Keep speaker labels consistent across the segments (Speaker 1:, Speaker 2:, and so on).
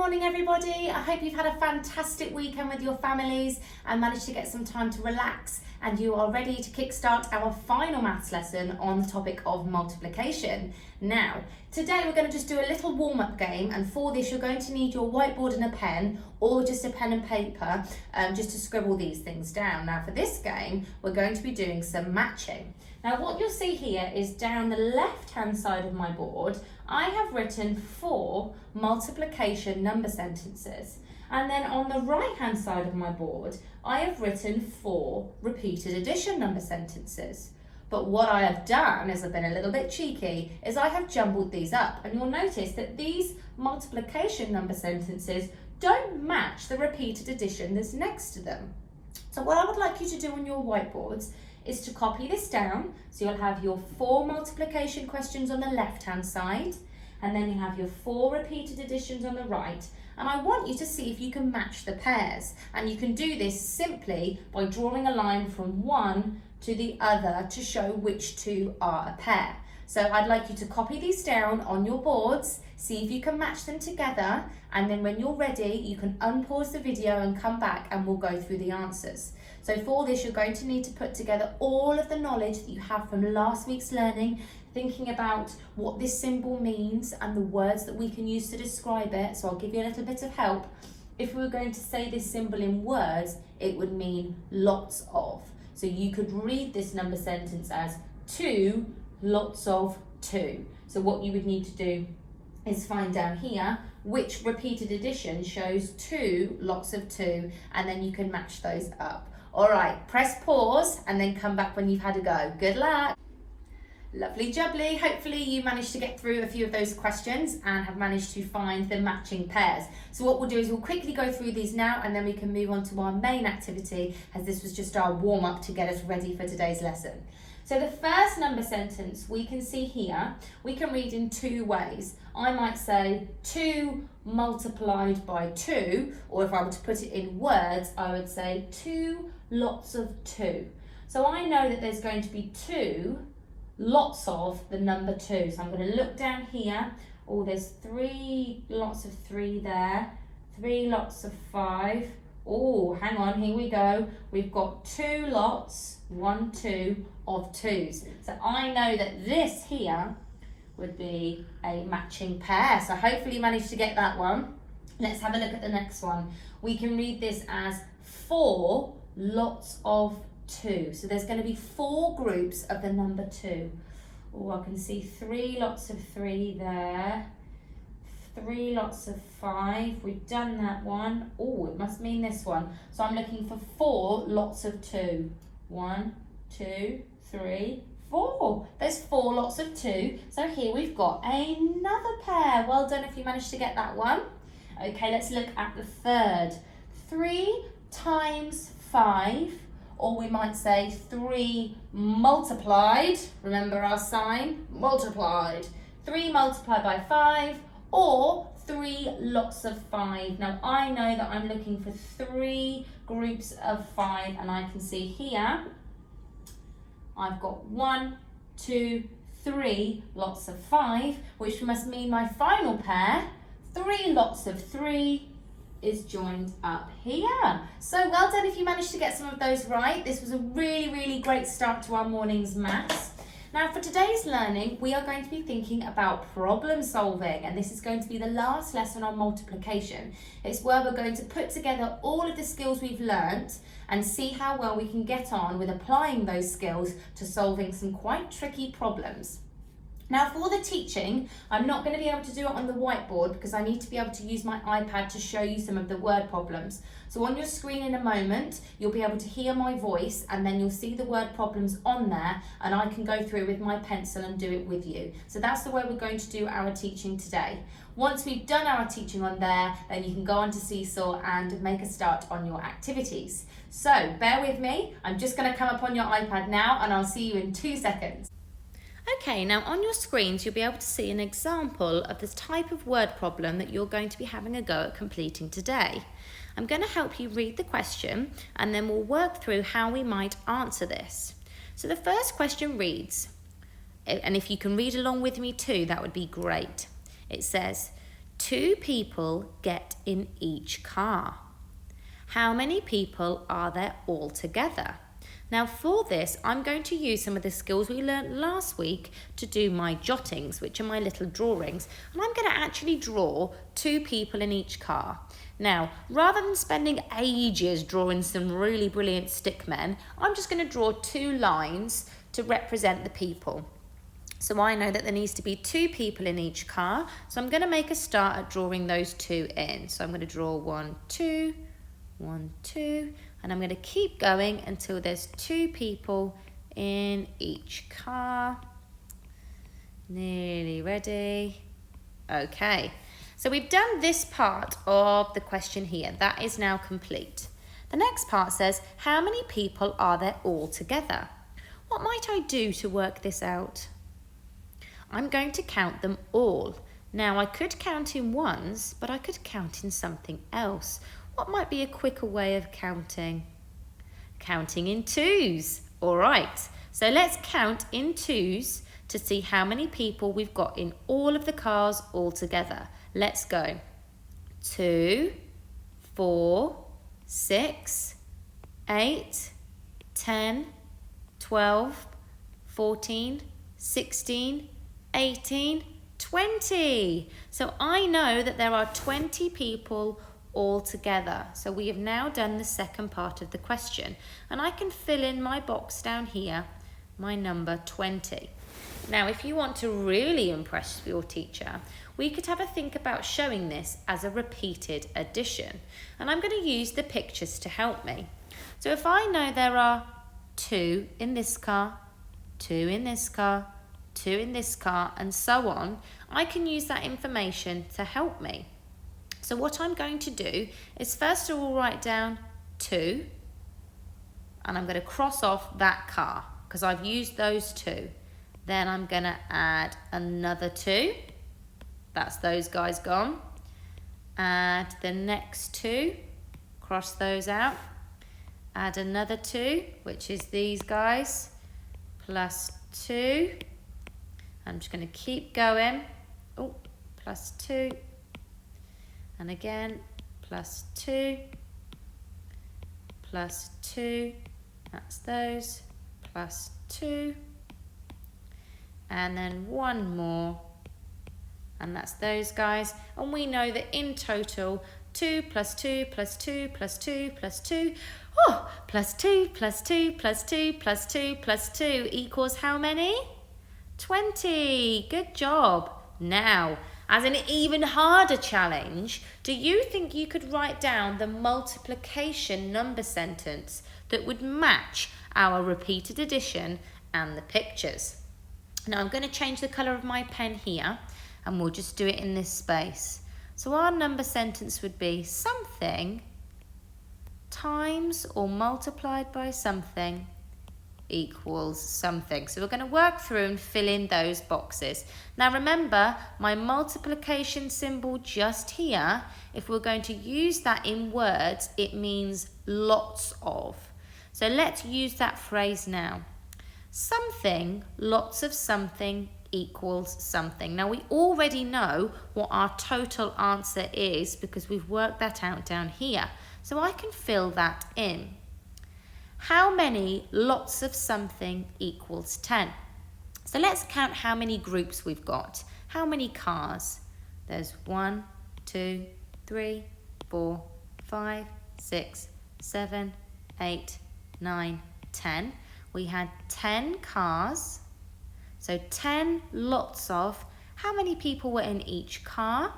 Speaker 1: morning everybody. I hope you've had a fantastic weekend with your families and managed to get some time to relax, and you are ready to kickstart our final maths lesson on the topic of multiplication. Now, today we're going to just do a little warm-up game, and for this you're going to need your whiteboard and a pen, or just a pen and paper, just to scribble these things down. Now for this game we're going to be doing some matching. Now what you'll see here is down the left hand side of my board I have written 4 multiplication number sentences, and then on the right hand side of my board I have written 4 repeated addition number sentences. But what I have done is I've been a little bit cheeky, is I have jumbled these up, and you'll notice that these multiplication number sentences don't match the repeated addition that's next to them. So what I would like you to do on your whiteboards is to copy this down. So you'll have your 4 multiplication questions on the left hand side, and then you have your 4 repeated additions on the right. And I want you to see if you can match the pairs. And you can do this simply by drawing a line from one to the other to show which two are a pair. So I'd like you to copy these down on your boards, see if you can match them together, and then when you're ready you can unpause the video and come back and we'll go through the answers. So for this you're going to need to put together all of the knowledge that you have from last week's learning, thinking about what this symbol means and the words that we can use to describe it. So I'll give you a little bit of help. If we were going to say this symbol in words, it would mean lots of. So you could read this number sentence as 2 lots of 2. So what you would need to do is find down here which repeated addition shows 2 lots of 2, and then you can match those up. All right, press pause and then come back when you've had a go. Good luck. Lovely jubbly. Hopefully you managed to get through a few of those questions and have managed to find the matching pairs. So what we'll do is we'll quickly go through these now, and then we can move on to our main activity, as this was just our warm-up to get us ready for today's lesson. So the first number sentence we can see here, we can read in 2 ways. I might say 2 multiplied by 2, or if I were to put it in words, I would say 2 lots of 2. So I know that there's going to be 2 lots of the number 2. So I'm going to look down here. Oh, there's 3 lots of 3 there, 3 lots of 5. Oh, hang on, here we go. We've got 2 lots, 1, 2 of 2s. So I know that this here would be a matching pair. So hopefully you managed to get that one. Let's have a look at the next one. We can read this as 4 lots of 2. So there's going to be 4 groups of the number 2. Oh, I can see 3 lots of 3 there. 3 lots of 5, we've done that one. Oh, it must mean this one. So I'm looking for 4 lots of 2. 1, 2, 3, 4. There's 4 lots of 2. So here we've got another pair. Well done if you managed to get that one. Okay, let's look at the third. 3 times 5, or we might say 3 multiplied. Remember our sign? Multiplied. 3 multiplied by 5. Or 3 lots of 5. Now I know that I'm looking for 3 groups of 5, and I can see here I've got 1, 2, 3 lots of 5, which must mean my final pair, 3 lots of 3, is joined up here. So well done if you managed to get some of those right. This was a really great start to our morning's maths. Now for today's learning, we are going to be thinking about problem solving, and this is going to be the last lesson on multiplication. It's where we're going to put together all of the skills we've learnt and see how well we can get on with applying those skills to solving some quite tricky problems. Now for the teaching, I'm not going to be able to do it on the whiteboard because I need to be able to use my iPad to show you some of the word problems. So on your screen in a moment, you'll be able to hear my voice, and then you'll see the word problems on there, and I can go through with my pencil and do it with you. So that's the way we're going to do our teaching today. Once we've done our teaching on there, then you can go on to Seesaw and make a start on your activities. So bear with me, I'm just going to come up on your iPad now, and I'll see you in 2 seconds. Okay, now on your screens you'll be able to see an example of this type of word problem that you're going to be having a go at completing today. I'm going to help you read the question, and then we'll work through how we might answer this. So the first question reads, and if you can read along with me too, that would be great. It says, 2 people get in each car. How many people are there altogether? Now for this, I'm going to use some of the skills we learnt last week to do my jottings, which are my little drawings. And I'm going to actually draw 2 people in each car. Now, rather than spending ages drawing some really brilliant stick men, I'm just going to draw 2 lines to represent the people. So I know that there needs to be 2 people in each car. So I'm going to make a start at drawing those 2 in. So I'm going to draw 1, 2, 1, 2, and I'm going to keep going until there's 2 people in each car. Nearly ready. Okay, so we've done this part of the question here. That is now complete. The next part says, how many people are there all together? What might I do to work this out? I'm going to count them all. Now I could count in ones, but I could count in something else. What might be a quicker way of counting? Counting in 2s. All right, so let's count in 2s to see how many people we've got in all of the cars all together. Let's go. 2, 4, 6, 8, 10, 12, 14, 16, 18, 20. So I know that there are 20 people all together. So we have now done the second part of the question, and I can fill in my box down here, my number 20. Now, if you want to really impress your teacher, we could have a think about showing this as a repeated addition. And I'm going to use the pictures to help me. So if I know there are 2 in this car, 2 in this car, 2 in this car, and so on, I can use that information to help me. So what I'm going to do is first of all write down 2, and I'm going to cross off that car because I've used those 2. Then I'm going to add another 2. That's those guys gone. Add the next 2. Cross those out. Add another 2, which is these guys, plus 2. I'm just going to keep going. Oh, plus 2. And again, plus 2. Plus 2. That's those. Plus 2. And then one more, and that's those guys. And we know that in total, 2 plus 2 plus 2 plus 2 plus 2, plus 2 plus 2 plus 2 plus 2 plus 2 equals how many? 20. Good job. Now, as an even harder challenge, do you think you could write down the multiplication number sentence that would match our repeated addition and the pictures? Now I'm going to change the colour of my pen here, and we'll just do it in this space. So our number sentence would be something times or multiplied by something equals something. So we're going to work through and fill in those boxes. Now remember, my multiplication symbol just here, if we're going to use that in words, it means lots of. So let's use that phrase now. Something, lots of something equals something. Now we already know what our total answer is because we've worked that out down here. So I can fill that in. How many lots of something equals 10? So let's count how many groups we've got. How many cars? There's 1, 2, 3, 4, 5, 6, 7, 8, 9, 10. We had 10 cars, so 10 lots of. How many people were in each car?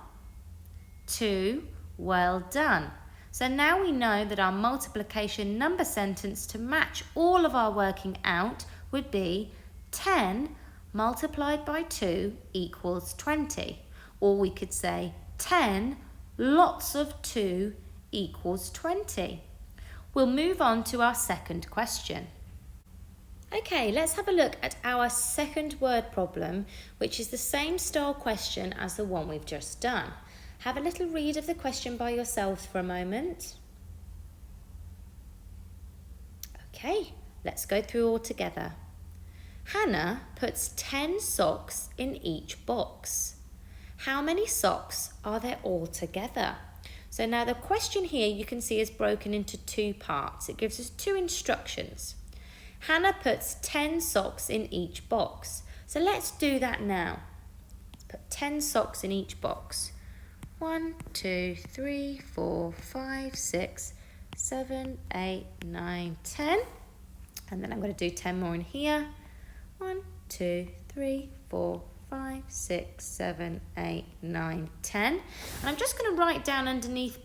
Speaker 1: 2. Well done. So now we know that our multiplication number sentence to match all of our working out would be 10 multiplied by 2 equals 20. Or we could say 10 lots of 2 equals 20. We'll move on to our second question. Okay, let's have a look at our second word problem, which is the same style question as the one we've just done. Have a little read of the question by yourselves for a moment. Okay, let's go through all together. Hannah puts 10 socks in each box. how many socks are there all together? So now the question here you can see is broken into two parts. It gives us two instructions. Hannah puts 10 socks in each box. So let's do that now. Let's put 10 socks in each box. 1, 2, 3, 4, 5, 6, 7, 8, 9, 10. And then I'm going to do 10 more in here. 1, 2, 3, 4, 5, 6, 7, 8, 9, 10. And I'm just going to write down underneath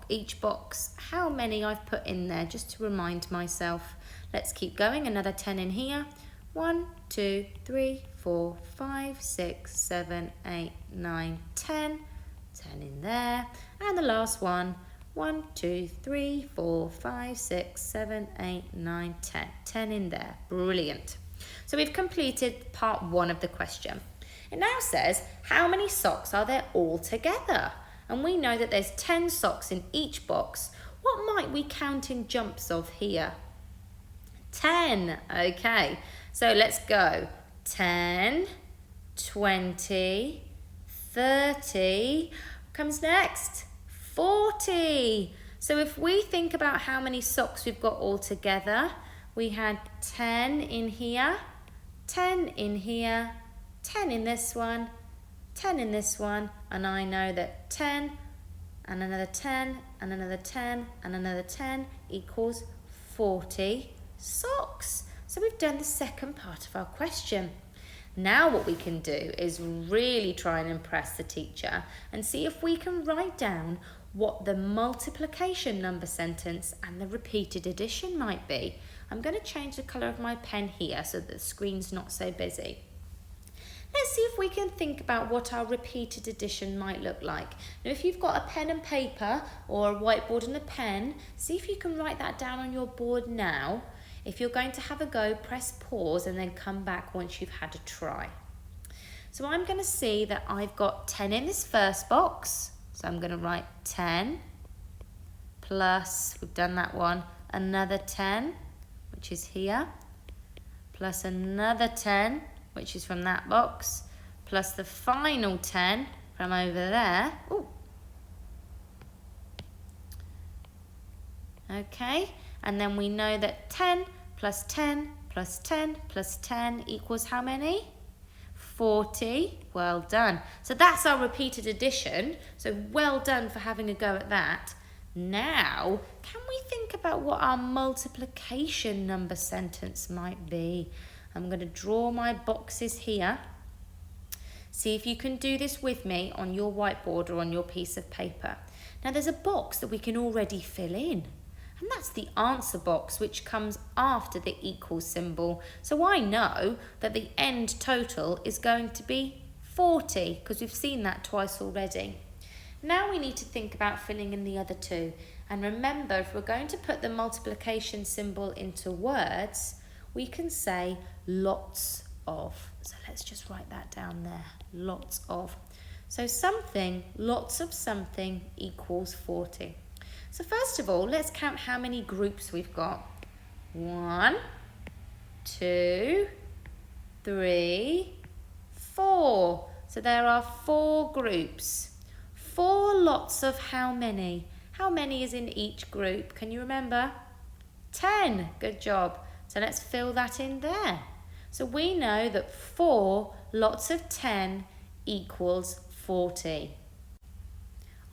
Speaker 1: each box how many I've put in there just to remind myself. Let's keep going. Another 10 in here. 1, 2, 3, 4, 5, 6, 7, 8, 9, 10. 10 in there. And the last one. 1, 2, 3, 4, 5, 6, 7, 8, 9, 10. 10 in there. Brilliant. So we've completed part 1 of the question. It now says, how many socks are there all together? And we know that there's 10 socks in each box. What might we count in jumps of here? 10. Okay, so let's go. 10, 20, 30. Comes next? 40. So if we think about how many socks we've got all together, we had 10 in here, 10 in here, 10 in this one, 10 in this one, and I know that 10 and another 10 and another 10 and another 10 equals 40 socks. So we've done the second part of our question. Now what we can do is really try and impress the teacher and see if we can write down what the multiplication number sentence and the repeated addition might be. I'm going to change the colour of my pen here so that the screen's not so busy. Let's see if we can think about what our repeated addition might look like. Now, if you've got a pen and paper or a whiteboard and a pen, see if you can write that down on your board now. If you're going to have a go, press pause and then come back once you've had a try. So I'm going to see that I've got 10 in this first box. So I'm going to write 10 plus, we've done that one, another 10, which is here, plus another 10, which is from that box, plus the final 10 from over there. Ooh. Okay, and then we know that 10 plus 10 plus 10 plus 10 equals how many? 40. Well done. So that's our repeated addition. So well done for having a go at that. Now, can we think about what our multiplication number sentence might be? I'm going to draw my boxes here. See if you can do this with me on your whiteboard or on your piece of paper. Now there's a box that we can already fill in. And that's the answer box, which comes after the equal symbol. So I know that the end total is going to be 40 because we've seen that twice already. Now we need to think about filling in the other two. And remember, if we're going to put the multiplication symbol into words, we can say lots of. So let's just write that down there, lots of. So something, lots of something equals 40. So first of all, let's count how many groups we've got. 1, 2, 3, 4. So there are 4 groups. 4 lots of how many? How many is in each group? Can you remember? 10. Good job. So let's fill that in there. So we know that 4 lots of 10 equals 40.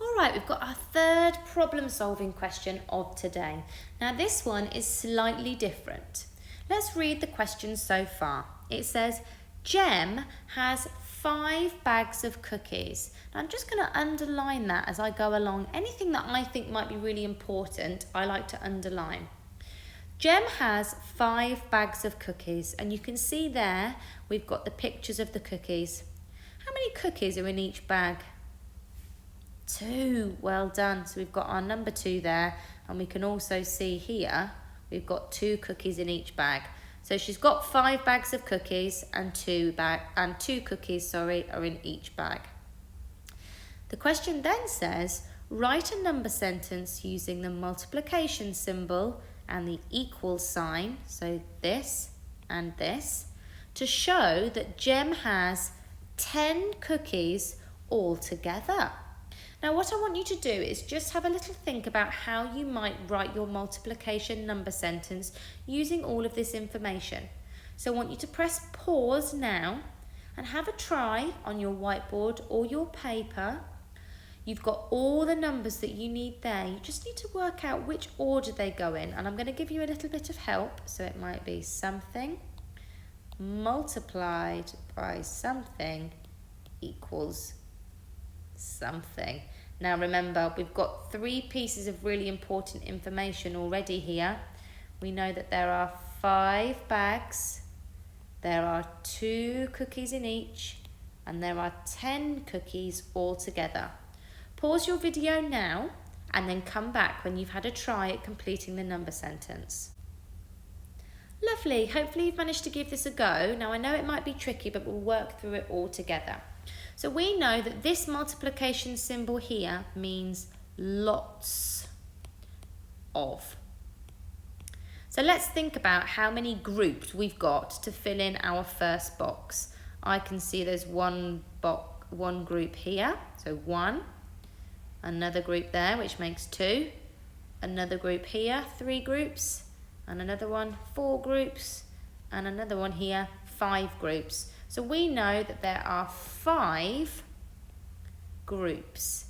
Speaker 1: All right, we've got our third problem-solving question of today. Now this one is slightly different. Let's read the question so far. It says, Jem has 5 bags of cookies. Now I'm just going to underline that as I go along. Anything that I think might be really important, I like to underline. Jem has 5 bags of cookies, and you can see there we've got the pictures of the cookies. How many cookies are in each bag? 2. Well done. So we've got our number 2 there, and we can also see here we've got 2 cookies in each bag. So she's got 5 bags of cookies and 2 cookies are in each bag. The question then says, write a number sentence using the multiplication symbol and the equal sign, so this and this, to show that Jem has 10 cookies all together. Now what I want you to do is just have a little think about how you might write your multiplication number sentence using all of this information. So I want you to press pause now and have a try on your whiteboard or your paper. You've got all the numbers that you need there. You just need to work out which order they go in, and I'm going to give you a little bit of help. So it might be something multiplied by something equals something. Now remember, we've got 3 pieces of really important information already here. We know that there are 5 bags, there are 2 cookies in each, and there are 10 cookies altogether. Pause your video now and then come back when you've had a try at completing the number sentence. Lovely, hopefully you've managed to give this a go. Now I know it might be tricky, but we'll work through it all together. So we know that this multiplication symbol here means lots of. So let's think about how many groups we've got to fill in our first box. I can see there's one group here, so 1. Another group there, which makes 2. Another group here, 3 groups. And another one, 4 groups. And another one here, 5 groups. So we know that there are 5 groups.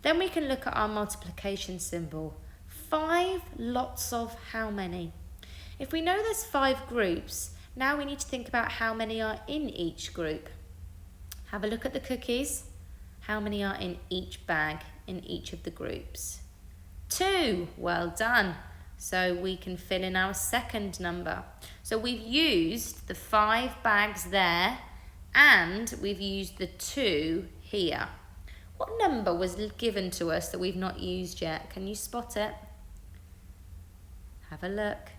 Speaker 1: Then we can look at our multiplication symbol. 5 lots of how many? If we know there's 5 groups, now we need to think about how many are in each group. Have a look at the cookies. How many are in each bag in each of the groups? 2, well done. So we can fill in our second number. So we've used the 5 bags there and we've used the 2 here. What number was given to us that we've not used yet? Can you spot it? Have a look.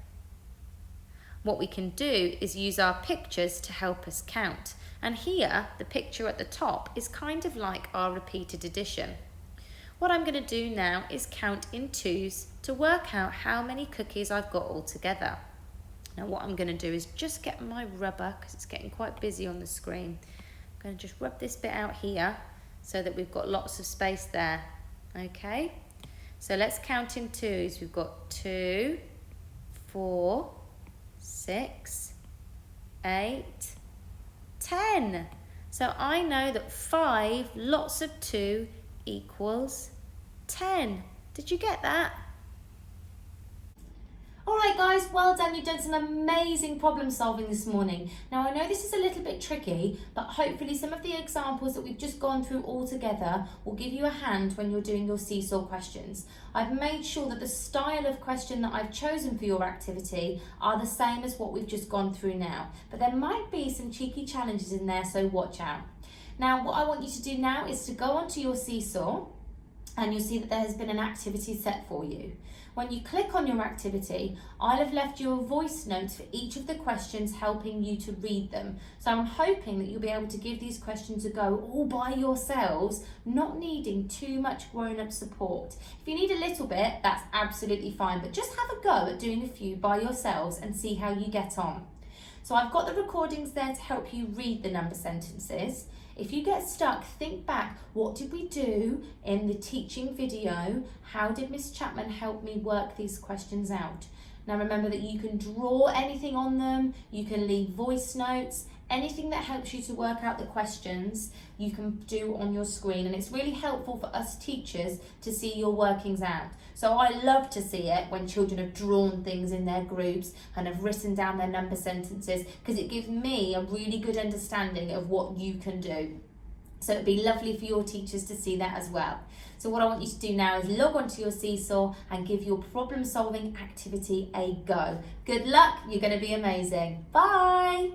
Speaker 1: What we can do is use our pictures to help us count. And here, the picture at the top is kind of like our repeated addition. What I'm going to do now is count in 2s to work out how many cookies I've got all together. Now what I'm going to do is just get my rubber, because it's getting quite busy on the screen. I'm going to just rub this bit out here so that we've got lots of space there. Okay, so let's count in 2s. We've got 2, 4, 6, 8, 10. So I know that 5 lots of 2 equals 10. Did you get that? Alright guys, well done. You've done some amazing problem solving this morning. Now I know this is a little bit tricky, but hopefully some of the examples that we've just gone through all together will give you a hand when you're doing your seesaw questions. I've made sure that the style of question that I've chosen for your activity are the same as what we've just gone through now, but there might be some cheeky challenges in there, so watch out. Now what I want you to do now is to go onto your seesaw and you'll see that there has been an activity set for you. When you click on your activity, I'll have left you a voice note for each of the questions, helping you to read them. So I'm hoping that you'll be able to give these questions a go all by yourselves, not needing too much grown-up support. If you need a little bit, that's absolutely fine, but just have a go at doing a few by yourselves and see how you get on. So I've got the recordings there to help you read the number sentences. If you get stuck, think back, what did we do in the teaching video? How did Miss Chapman help me work these questions out? Now remember that you can draw anything on them, you can leave voice notes, anything that helps you to work out the questions you can do on your screen, and it's really helpful for us teachers to see your workings out. So I love to see it when children have drawn things in their groups and have written down their number sentences, because it gives me a really good understanding of what you can do. So it'd be lovely for your teachers to see that as well. So what I want you to do now is log onto your seesaw and give your problem solving activity a go. Good luck, you're going to be amazing. Bye!